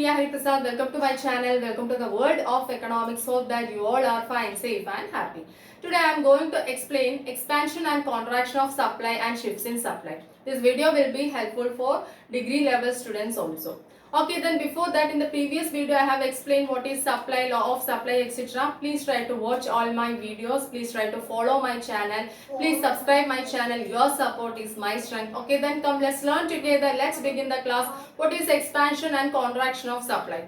Priya Hariprasad. Welcome to my channel. Welcome to the world of economics. Hope that you all are fine, safe and happy. Today I am going to explain expansion and contraction of supply and shifts in supply. This video will be helpful for degree level students also. Okay, then before that, in the previous video I have explained what is supply, law of supply, etc. Please try to watch all my videos. Please try to follow my channel. Please subscribe my channel. Your support is my strength. Okay, then come, let's learn together. Let's begin the class. What is expansion and contraction of supply?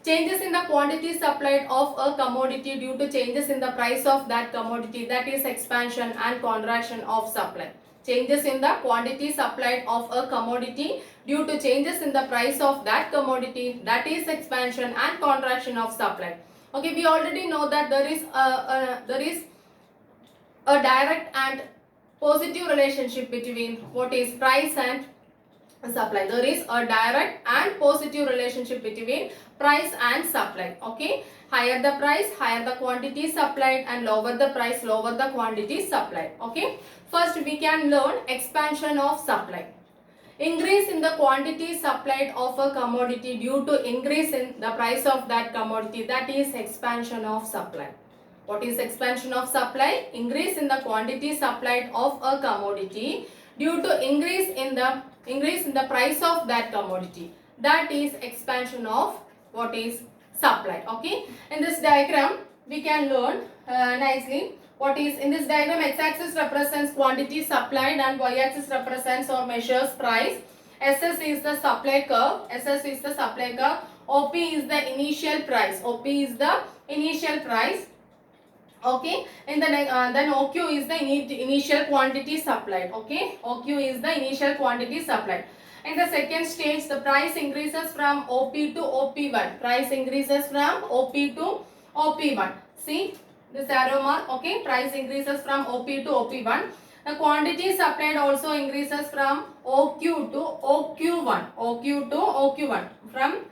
Changes in the quantity supplied of a commodity due to changes in the price of that commodity, that is expansion and contraction of supply. Changes in the quantity supplied of a commodity due to changes in the price of that commodity, that is expansion and contraction of supply. Okay, we already know that there is a direct and positive relationship between what is price and supply. There is a direct and positive relationship between price and supply. Okay, higher the price, higher the quantity supplied, and lower the price, lower the quantity supplied. Okay, first we can learn expansion of supply. Increase in the quantity supplied of a commodity due to increase in the price of that commodity, that is expansion of supply. What is expansion of supply? Increase in the quantity supplied of a commodity due to increase in the price of that commodity, that is expansion of what is supply. Okay, in this diagram we can learn nicely what is in this diagram. X-axis represents quantity supplied and y-axis represents or measures price. SS is the supply curve. SS is the supply curve. OP is the initial price. OP is the initial price. Okay, and then OQ is the initial quantity supplied. Okay, OQ is the initial quantity supplied. In the second stage, the price increases from OP to OP1. Price increases from OP to OP1. See this arrow mark. Okay, price increases from OP to OP1. The quantity supplied also increases from OQ to OQ1. OQ to OQ1. From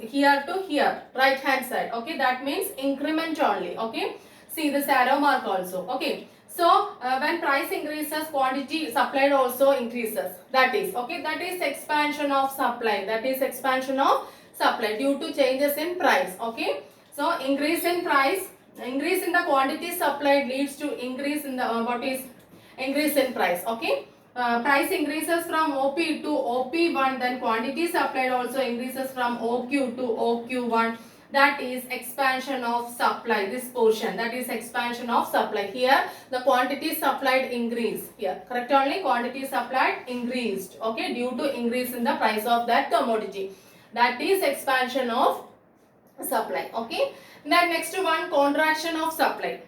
here to here, right hand side. Okay, that means increment only. Okay, see this arrow mark also. Okay, so when price increases, quantity supplied also increases. That is okay, that is expansion of supply. That is expansion of supply due to changes in price. Okay, so increase in price, increase in the quantity supplied leads to increase in the increase in price. Okay, price increases from OP to OP1, then quantity supplied also increases from OQ to OQ1. That is expansion of supply. This portion, that is expansion of supply. Here the quantity supplied increased. Here correct only, quantity supplied increased. Okay, due to increase in the price of that commodity. That is expansion of supply. Okay, then next one, contraction of supply.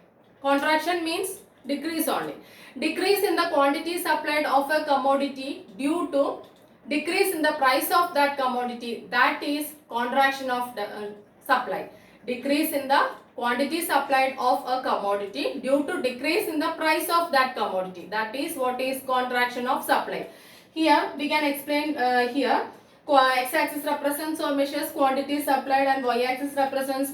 Contraction means decrease only. Decrease in the quantity supplied of a commodity due to decrease in the price of that commodity, that is contraction of the supply. Decrease in the quantity supplied of a commodity due to decrease in the price of that commodity, that is what is contraction of supply. Here we can explain here. X-axis represents or measures quantity supplied and y-axis represents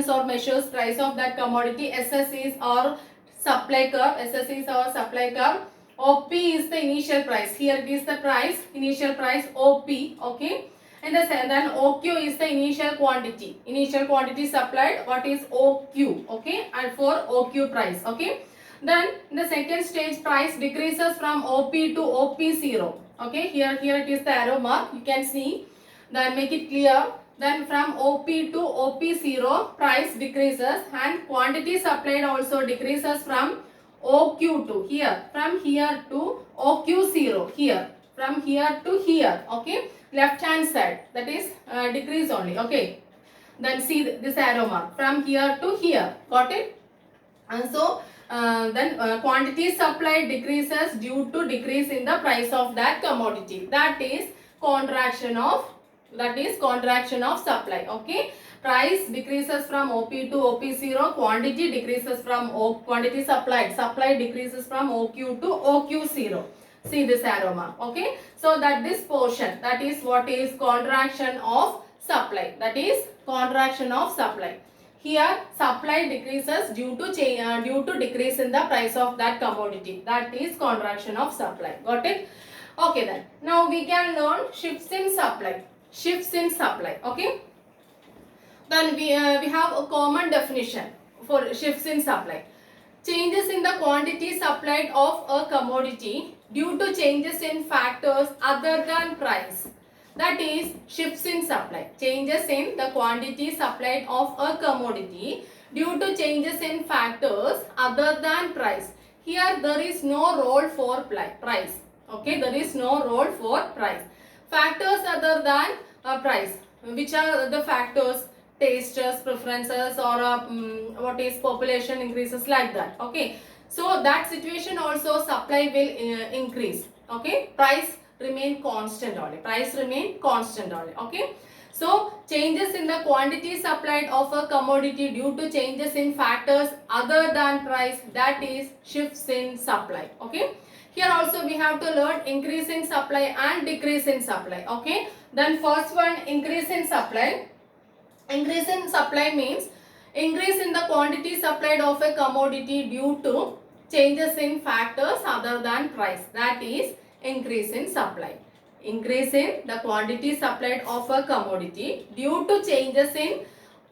or measures price of that commodity. SS is our supply curve. SS is our supply curve. OP is the initial price. Here it is the price, initial price OP. Okay, and then OQ is the initial quantity supplied. What is OQ? Okay, and for OQ price. Okay, then in the second stage, price decreases from OP to OP0. Okay, here it is the arrow mark. You can see. Then make it clear. Then from OP to OP0, price decreases and quantity supplied also decreases from OQ to here. From here to OQ0. Here. From here to here. Okay, left hand side, that is decrease only. Okay, then see this arrow mark from here to here. Got it? And so then quantity supplied decreases due to decrease in the price of that commodity. That is contraction of supply. Okay, price decreases from OP to OP0, quantity decreases from quantity supply decreases from OQ to OQ0. See this arrow mark. Okay, so that this portion, that is what is contraction of supply. That is contraction of supply. Here supply decreases due to decrease in the price of that commodity. That is contraction of supply. Got it? Okay, then now we can learn shifts in supply. shifts in supply. Okay. Then we have a common definition for shifts in supply. Changes in the quantity supplied of a commodity due to changes in factors other than price. That is shifts in supply. Changes in the quantity supplied of a commodity due to changes in factors other than price. Here there is no role for price. Okay, there is no role for price. Factors other than price. Which are the factors? Tastes, preferences, or what is population increases, like that. Okay, so that situation also supply will increase. Okay, price remain constant only. Price remain constant only. Okay, so changes in the quantity supplied of a commodity due to changes in factors other than price, that is shifts in supply. Okay, here also we have to learn increase in supply and decrease in supply. Okay, then first one, increase in supply. Increase in supply means increase in the quantity supplied of a commodity due to changes in factors other than price. That is increase in supply. Increase in the quantity supplied of a commodity due to changes in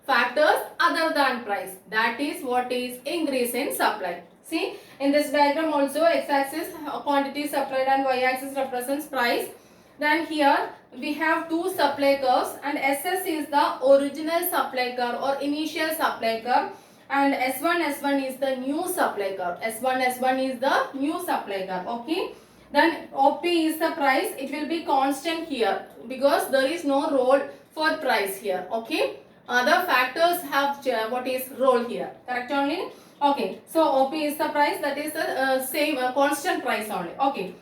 factors other than price. That is what is increase in supply. See, in this diagram also x-axis quantity supplied and y-axis represents price. Then here we have two supply curves, and SS is the original supply curve or initial supply curve, and S1 is the new supply curve. S1 is the new supply curve. Okay. Then OP is the price. It will be constant here because there is no role for price here. Okay. Other factors have what is role here. Correct only. Okay. So OP is the price. That is the same constant price only. Okay.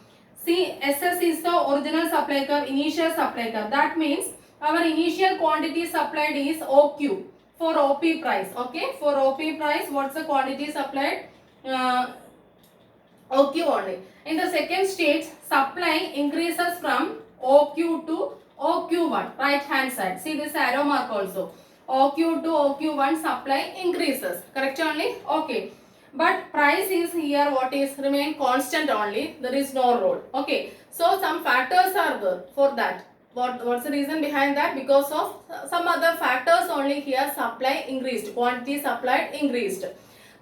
See, SS is the original supply curve, initial supply curve. That means our initial quantity supplied is OQ for OP price. Okay, for OP price, what's the quantity supplied? OQ only. In the second stage, supply increases from OQ to OQ1, right hand side. See this arrow mark also. OQ to OQ1 supply increases. Correct only? Okay. But price is here what is remain constant only. There is no role. Okay. So some factors are there for that. What's the reason behind that? Because of some other factors only here supply increased. Quantity supplied increased.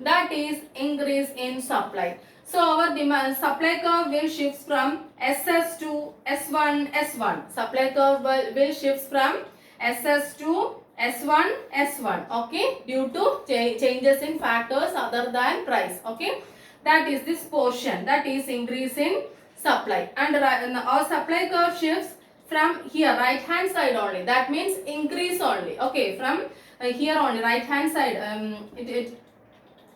That is increase in supply. So our demand supply curve will shift from SS to S1, S1. Supply curve will shift from SS to S1, S1. Okay, due to changes in factors other than price. Okay, that is this portion. That is increase in supply. And our supply curve shifts from here right hand side only. That means increase only. Okay, from here only right hand side.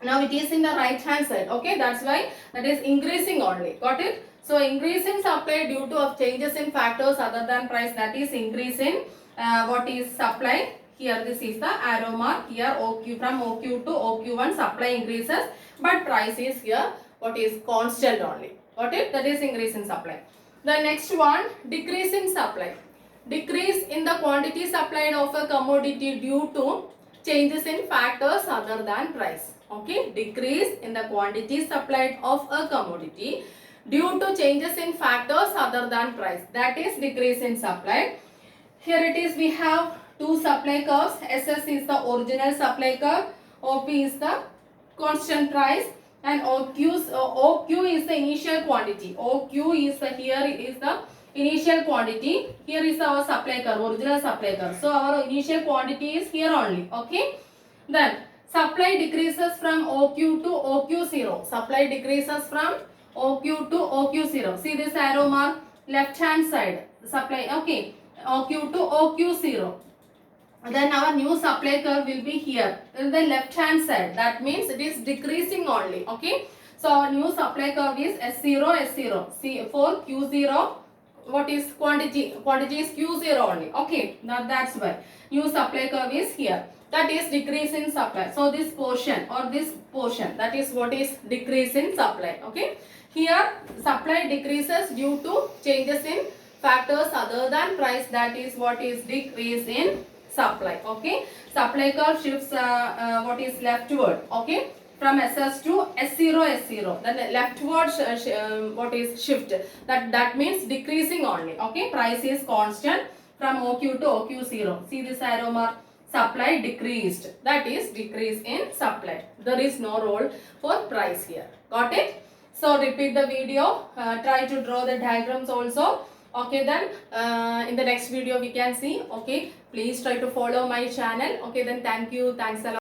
Now it is in the right hand side. Okay, that's why that is increasing only. Got it? So increase in supply due to of changes in factors other than price, that is increase in what is supply. Here this is the arrow mark. Here OQ, from OQ to OQ1 supply increases, but price is here what is constant only. Got it? That is increase in supply. The next one, decrease in supply. Decrease in the quantity supplied of a commodity due to changes in factors other than price. Okay, decrease in the quantity supplied of a commodity due to changes in factors other than price. That is decrease in supply. Here it is, we have two supply curves. SS is the original supply curve. OP is the constant price, and OQ is the initial quantity. OQ is the here is the initial quantity. Here is our supply curve, original supply curve. So our initial quantity is here only. Okay. Then supply decreases from OQ to OQ0. Supply decreases from OQ to OQ0. See this arrow mark, left hand side. Supply, okay. OQ to OQ0. Then our new supply curve will be here in the left hand side. That means it is decreasing only. Okay. So our new supply curve is S0, S0. See for Q0, what is quantity? Quantity is Q0 only. Okay. Now that's why new supply curve is here. That is decrease in supply. So this portion or this portion, that is what is decrease in supply. Okay. Here supply decreases due to changes in factors other than price. That is what is decrease in supply. Okay. Supply curve shifts what is leftward. Okay. From SS to S0, S0. Then leftward what is shift. That means decreasing only. Okay. Price is constant. from OQ to OQ0. See this arrow mark, supply decreased. That is decrease in supply. There is no role for price here. Got it? So repeat the video, try to draw the diagrams also. Okay, then in the next video we can see. Okay, please try to follow my channel. Okay, then thank you. Thanks a lot.